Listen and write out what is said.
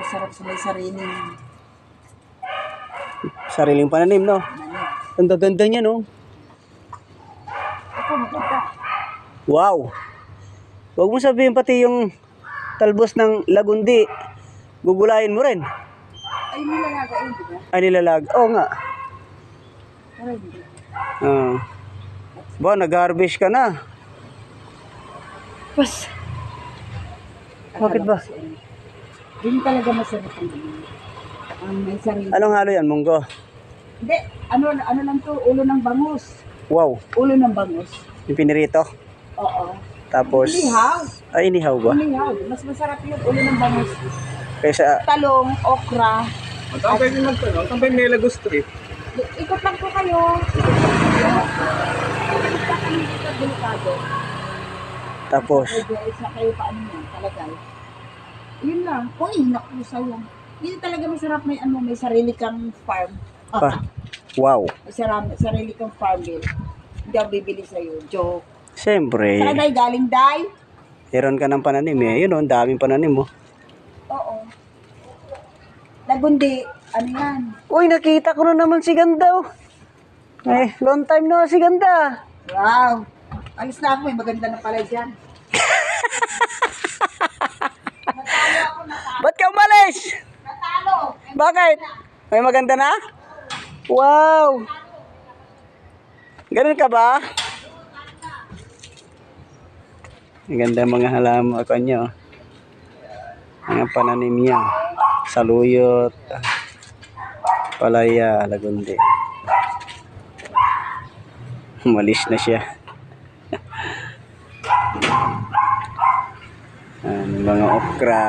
Masarap sa may Sariling pananim, no? Ang gaganda niya, no? Ako, maganda. Wow! Huwag mo sabihin pati yung talbos ng lagundi. Gugulayin mo rin. Ay, nilalagain, di ba? Ay, nilalag. Oo nga. Pero hindi. Ba, nag-harvest ka na. Pas. Bakit ba? Hindi talaga masarap ang may sarili. Anong halo yan, munggo? Hindi, ano lang to, ulo ng bangus. Wow. Ulo ng bangus. Yung pinirito. Oo. Tapos... Inihaw. Ay, inihaw ba? Inihaw. Mas masarap yung ulo ng bangus. Kaysa... Talong, okra. Ang pwede magtanong, ang pwede may Lagos Street. Ikot lang po kayo. Delikado. Tapos... Isa kayo paano yan, talagay. Yun lang. Uy, nakusay yan. Hindi talaga masarap may may sarili kang farm. Pa. Wow. May sarili kang farm din. Hindi ako bibili sa'yo. Joke. Siyempre. Saan day galing, day? Meron ka ng pananim eh. Yun o, ang daming pananim mo. Oo. Lagundi. Ano yan? Uy, nakita ko na naman si Ganda. Eh, long time no si Ganda. Wow. Alis na ako. May maganda na pala dyan. Natalo ako. Ba't ka umalis? Natalo. Bakit? May maganda na? Wow. Ganun ka ba? Ang ganda mga halaman ako nyo. Mga pananim niya. Saluyot. Palaya. Lagundi. Umalis na siya. Mga okra.